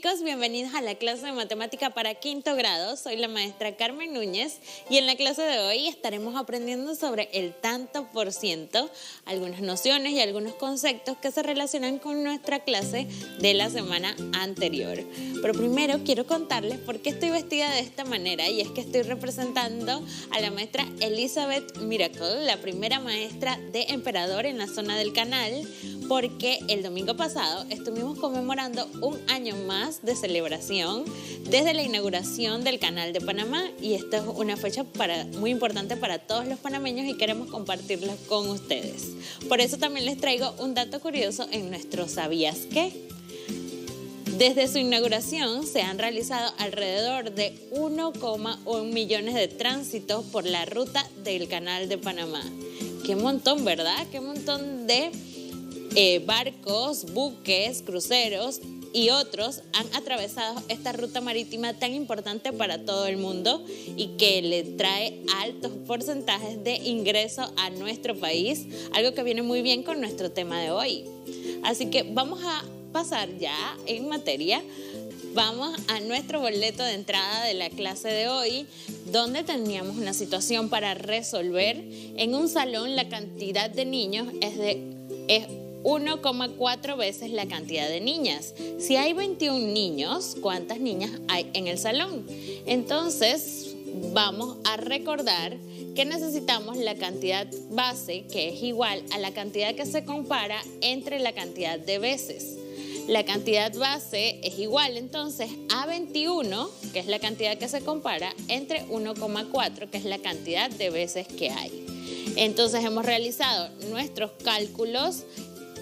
Chicos, bienvenidos a la clase de matemática para quinto grado. Soy la maestra Carmen Núñez y en la clase de hoy estaremos aprendiendo sobre el tanto por ciento, algunas nociones y algunos conceptos que se relacionan con nuestra clase de la semana anterior. Pero primero quiero contarles por qué estoy vestida de esta manera, y es que estoy representando a la maestra Elizabeth Miracle, la primera maestra de Emperador en la zona del Canal, porque el domingo pasado estuvimos conmemorando un año más de celebración desde la inauguración del Canal de Panamá, y esta es una fecha muy importante para todos los panameños y queremos compartirla con ustedes. Por eso también les traigo un dato curioso en nuestro ¿Sabías qué? Desde su inauguración se han realizado alrededor de 1,1 millones de tránsitos por la ruta del Canal de Panamá. Qué montón, ¿verdad? Qué montón de barcos, buques, cruceros y otros han atravesado esta ruta marítima tan importante para todo el mundo y que le trae altos porcentajes de ingreso a nuestro país, algo que viene muy bien con nuestro tema de hoy. Así que vamos a pasar ya en materia. Vamos a nuestro boleto de entrada de la clase de hoy, donde teníamos una situación para resolver. En un salón la cantidad de niños es 1,4 veces la cantidad de niñas. Si hay 21 niños, ¿cuántas niñas hay en el salón? Entonces, vamos a recordar que necesitamos la cantidad base, que es igual a la cantidad que se compara entre la cantidad de veces. La cantidad base es igual entonces a 21, que es la cantidad que se compara, entre 1,4, que es la cantidad de veces que hay. Entonces hemos realizado nuestros cálculos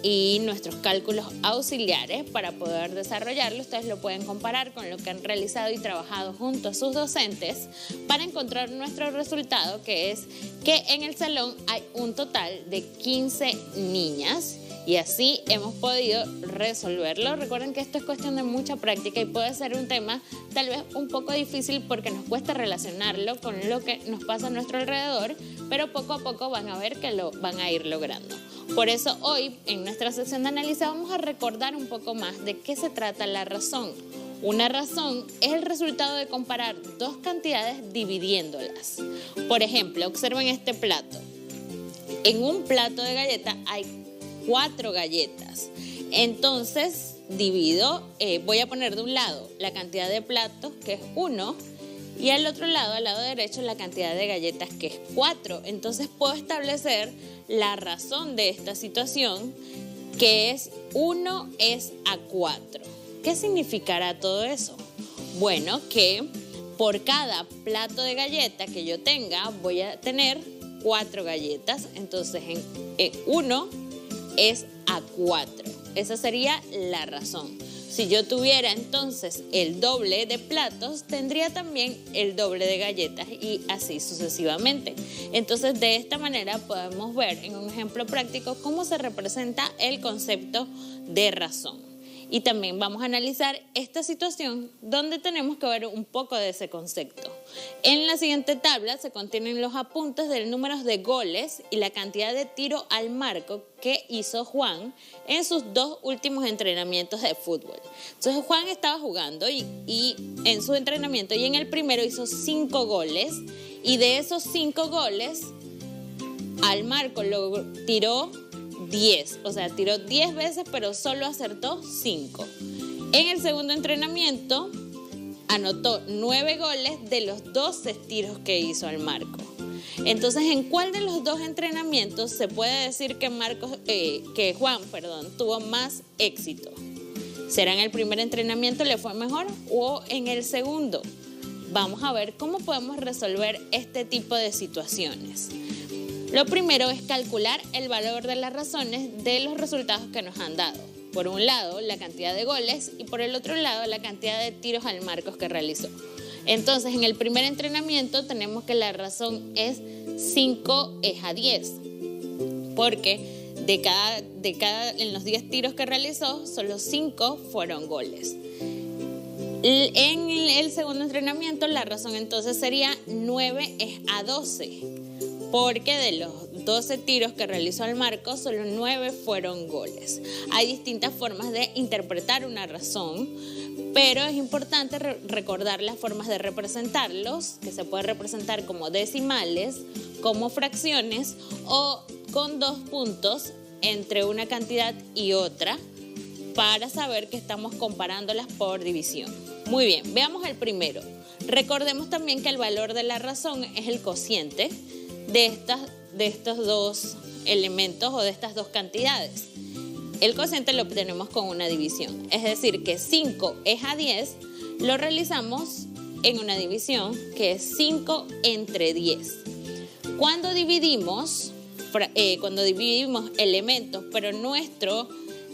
y nuestros cálculos auxiliares para poder desarrollarlo. Ustedes lo pueden comparar con lo que han realizado y trabajado junto a sus docentes para encontrar nuestro resultado, que es que en el salón hay un total de 15 niñas. Y así hemos podido resolverlo. Recuerden que esto es cuestión de mucha práctica y puede ser un tema tal vez un poco difícil porque nos cuesta relacionarlo con lo que nos pasa a nuestro alrededor, pero poco a poco van a ver que lo van a ir logrando. Por eso hoy en nuestra sección de análisis vamos a recordar un poco más de qué se trata la razón. Una razón es el resultado de comparar dos cantidades dividiéndolas. Por ejemplo, observen este plato. En un plato de galletas hay 4 galletas. Entonces divido, voy a poner de un lado la cantidad de platos, que es 1, y al otro lado, al lado derecho, la cantidad de galletas, que es 4. Entonces puedo establecer la razón de esta situación, que es 1 es a 4. ¿Qué significará todo eso? Bueno, que por cada plato de galleta que yo tenga voy a tener 4 galletas. Entonces en 1 es a 4. Esa sería la razón. Si yo tuviera entonces el doble de platos, tendría también el doble de galletas y así sucesivamente. Entonces, de esta manera podemos ver en un ejemplo práctico cómo se representa el concepto de razón. Y también vamos a analizar esta situación donde tenemos que ver un poco de ese concepto. En la siguiente tabla se contienen los apuntes del número de goles y la cantidad de tiro al marco que hizo Juan en sus 2 últimos entrenamientos de fútbol. Entonces Juan estaba jugando y en su entrenamiento, y en el primero hizo 5 goles, y de esos 5 goles al marco lo tiró 10, o sea, tiró 10 veces, pero solo acertó 5. En el segundo entrenamiento anotó 9 goles de los 12 tiros que hizo al marco. Entonces, ¿en cuál de los 2 entrenamientos se puede decir que Juan tuvo más éxito? ¿Será en el primer entrenamiento le fue mejor o en el segundo? Vamos a ver cómo podemos resolver este tipo de situaciones. Lo primero es calcular el valor de las razones de los resultados que nos han dado. Por un lado, la cantidad de goles y por el otro lado, la cantidad de tiros al marco que realizó. Entonces, en el primer entrenamiento tenemos que la razón es 5 es a 10, porque en los 10 tiros que realizó, solo 5 fueron goles. En el segundo entrenamiento, la razón entonces sería 9 es a 12. Porque de los 12 tiros que realizó al marco, solo 9 fueron goles. Hay distintas formas de interpretar una razón, pero es importante recordar las formas de representarlos, que se puede representar como decimales, como fracciones o con 2 puntos entre una cantidad y otra para saber que estamos comparándolas por división. Muy bien, veamos el primero. Recordemos también que el valor de la razón es el cociente de estos dos elementos o de estas dos cantidades. El cociente lo obtenemos con una división, es decir, que 5 es a 10, lo realizamos en una división que es 5 entre 10. Cuando dividimos elementos, pero nuestro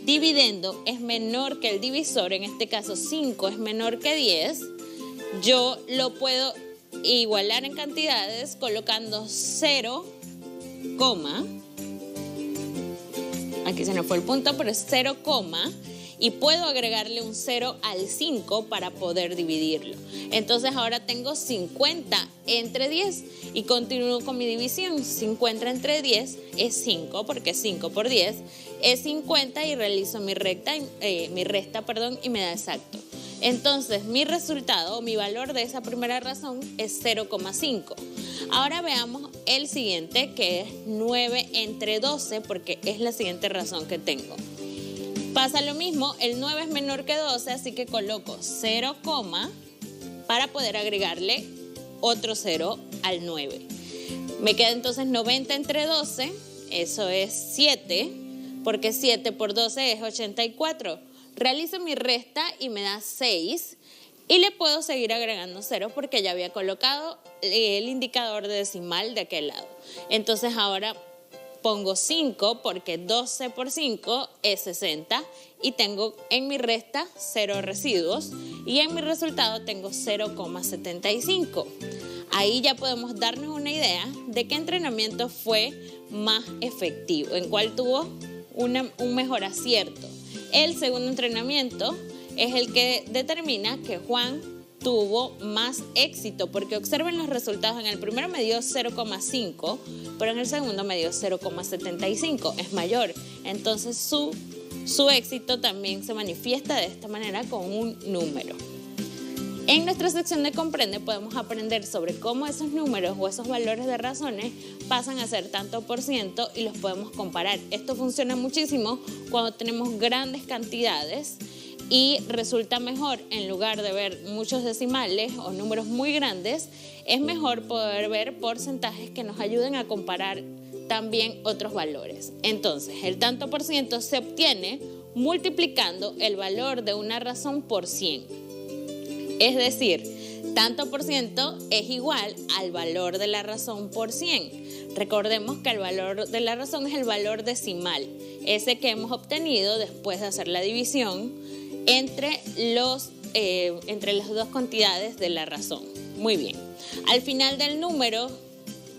dividendo es menor que el divisor, en este caso 5 es menor que 10, yo lo puedo igualar en cantidades colocando 0, aquí se nos fue el punto, pero es 0, y puedo agregarle un 0 al 5 para poder dividirlo. Entonces ahora tengo 50 entre 10 y continúo con mi división. 50 entre 10 es 5, porque 5 por 10 es 50 y realizo mi resta, y me da exacto. Entonces mi resultado, mi valor de esa primera razón es 0,5. Ahora veamos el siguiente, que es 9 entre 12, porque es la siguiente razón que tengo. Pasa lo mismo, el 9 es menor que 12, así que coloco 0, para poder agregarle otro 0 al 9. Me queda entonces 90 entre 12, eso es 7, porque 7 por 12 es 84. Realizo mi resta y me da 6 y le puedo seguir agregando 0 porque ya había colocado el indicador de decimal de aquel lado. Entonces ahora pongo 5 porque 12 por 5 es 60 y tengo en mi resta 0 residuos y en mi resultado tengo 0,75. Ahí ya podemos darnos una idea de qué entrenamiento fue más efectivo, en cuál tuvo un mejor acierto. El segundo entrenamiento es el que determina que Juan tuvo más éxito, porque observen los resultados. En el primero me dio 0,5, pero en el segundo me dio 0,75, es mayor. Entonces su éxito también se manifiesta de esta manera con un número. En nuestra sección de Comprende podemos aprender sobre cómo esos números o esos valores de razones pasan a ser tanto por ciento y los podemos comparar. Esto funciona muchísimo cuando tenemos grandes cantidades y resulta mejor, en lugar de ver muchos decimales o números muy grandes, es mejor poder ver porcentajes que nos ayuden a comparar también otros valores. Entonces, el tanto por ciento se obtiene multiplicando el valor de una razón por 100. Es decir, tanto por ciento es igual al valor de la razón por 100. Recordemos que el valor de la razón es el valor decimal, ese que hemos obtenido después de hacer la división entre las dos cantidades de la razón. Muy bien. Al final del número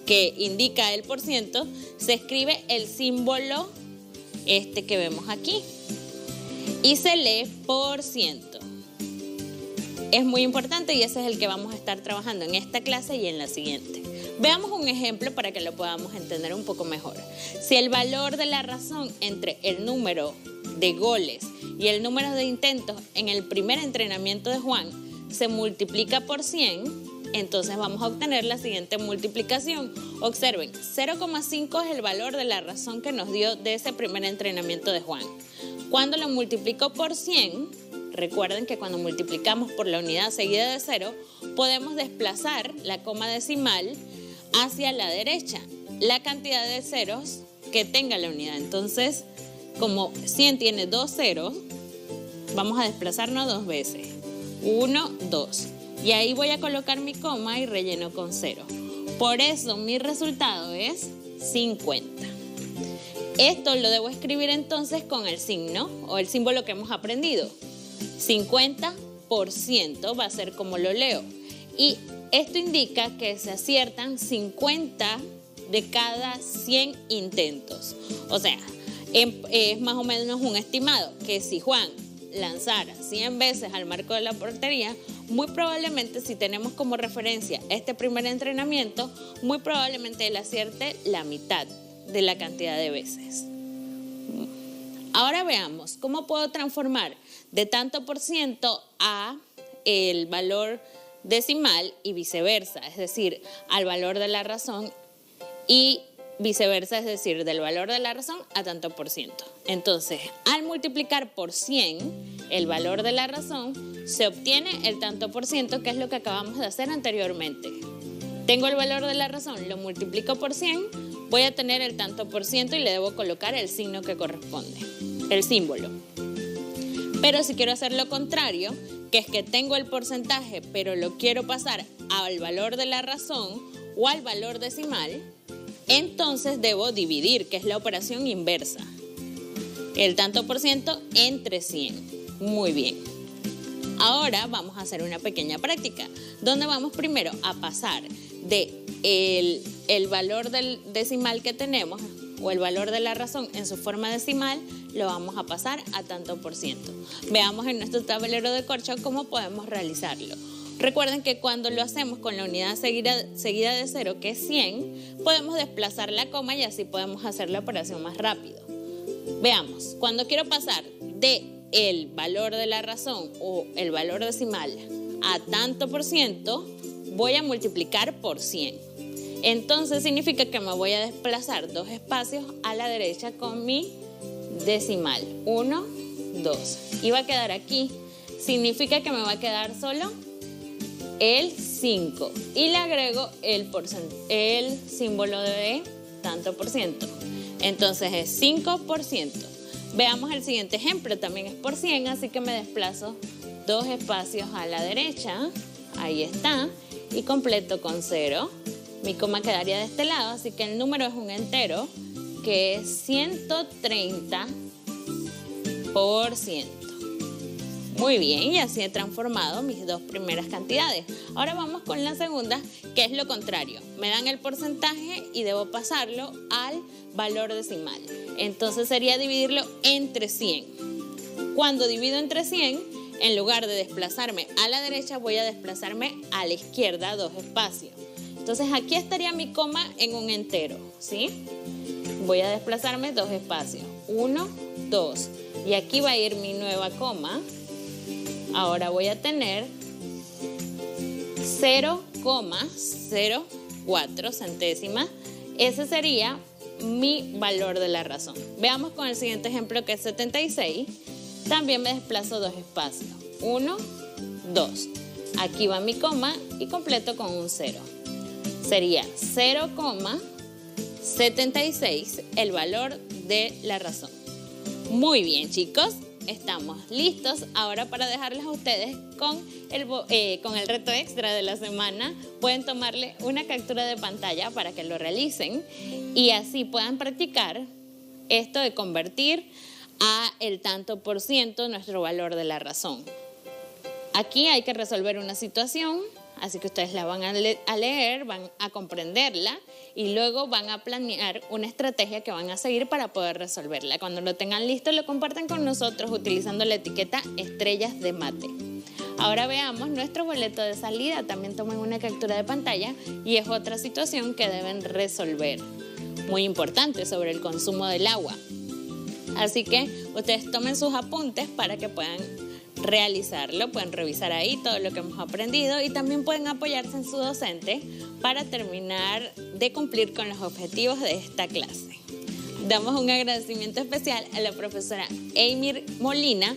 que indica el por ciento, se escribe el símbolo que vemos aquí y se lee por ciento. Es muy importante y ese es el que vamos a estar trabajando en esta clase y en la siguiente. Veamos un ejemplo para que lo podamos entender un poco mejor. Si el valor de la razón entre el número de goles y el número de intentos en el primer entrenamiento de Juan se multiplica por 100, entonces vamos a obtener la siguiente multiplicación. Observen, 0,5 es el valor de la razón que nos dio de ese primer entrenamiento de Juan. Cuando lo multiplico por 100, recuerden que cuando multiplicamos por la unidad seguida de 0, podemos desplazar la coma decimal hacia la derecha, la cantidad de ceros que tenga la unidad. Entonces, como 100 tiene 2 ceros, vamos a desplazarnos 2 veces. 1, 2. Y ahí voy a colocar mi coma y relleno con 0. Por eso mi resultado es 50. Esto lo debo escribir entonces con el signo o el símbolo que hemos aprendido. 50% va a ser como lo leo. Y esto indica que se aciertan 50 de cada 100 intentos. O sea, es más o menos un estimado que si Juan lanzara 100 veces al marco de la portería, muy probablemente, si tenemos como referencia este primer entrenamiento, muy probablemente él acierte la mitad de la cantidad de veces. Ahora veamos cómo puedo transformar de tanto por ciento a el valor decimal y viceversa, es decir, al valor de la razón y viceversa, es decir, del valor de la razón a tanto por ciento. Entonces, al multiplicar por 100 el valor de la razón, se obtiene el tanto por ciento, que es lo que acabamos de hacer anteriormente. Tengo el valor de la razón, lo multiplico por 100, voy a tener el tanto por ciento y le debo colocar el signo que corresponde, el símbolo. Pero si quiero hacer lo contrario, que es que tengo el porcentaje, pero lo quiero pasar al valor de la razón o al valor decimal, entonces debo dividir, que es la operación inversa. El tanto por ciento entre 100. Muy bien. Ahora vamos a hacer una pequeña práctica, donde vamos primero a pasar de el valor del decimal que tenemos, o el valor de la razón en su forma decimal, lo vamos a pasar a tanto por ciento. Veamos en nuestro tablero de corcho cómo podemos realizarlo. Recuerden que cuando lo hacemos con la unidad seguida de 0, que es 100, podemos desplazar la coma y así podemos hacer la operación más rápido. Veamos, cuando quiero pasar de el valor de la razón o el valor decimal a tanto por ciento, voy a multiplicar por 100. Entonces significa que me voy a desplazar 2 espacios a la derecha con mi decimal. 1, 2. Y va a quedar aquí. Significa que me va a quedar solo el 5. Y le agrego el símbolo de tanto por ciento. Entonces es 5%. Veamos el siguiente ejemplo. También es por 100, así que me desplazo 2 espacios a la derecha. Ahí está. Y completo con 0. Mi coma quedaría de este lado, así que el número es un entero, que es 130%. Muy bien, y así he transformado mis 2 primeras cantidades. Ahora vamos con la segunda, que es lo contrario. Me dan el porcentaje y debo pasarlo al valor decimal. Entonces sería dividirlo entre 100. Cuando divido entre 100, en lugar de desplazarme a la derecha, voy a desplazarme a la izquierda 2 espacios. Entonces aquí estaría mi coma en un entero, ¿sí? Voy a desplazarme 2 espacios, 1, 2. Y aquí va a ir mi nueva coma. Ahora voy a tener 0,04 centésimas. Ese sería mi valor de la razón. Veamos con el siguiente ejemplo, que es 76. También me desplazo 2 espacios, 1, 2. Aquí va mi coma y completo con un 0. Sería 0,76 el valor de la razón. Muy bien, chicos, estamos listos ahora para dejarles a ustedes con el reto extra de la semana. Pueden tomarle una captura de pantalla para que lo realicen y así puedan practicar esto de convertir a el tanto por ciento nuestro valor de la razón. Aquí hay que resolver una situación. Así que ustedes la van a leer, van a comprenderla y luego van a planear una estrategia que van a seguir para poder resolverla. Cuando lo tengan listo, lo comparten con nosotros utilizando la etiqueta Estrellas de Mate. Ahora veamos nuestro boleto de salida. También tomen una captura de pantalla y es otra situación que deben resolver. Muy importante, sobre el consumo del agua. Así que ustedes tomen sus apuntes para que puedan realizarlo, pueden revisar ahí todo lo que hemos aprendido y también pueden apoyarse en su docente para terminar de cumplir con los objetivos de esta clase. Damos un agradecimiento especial a la profesora Eymir Molina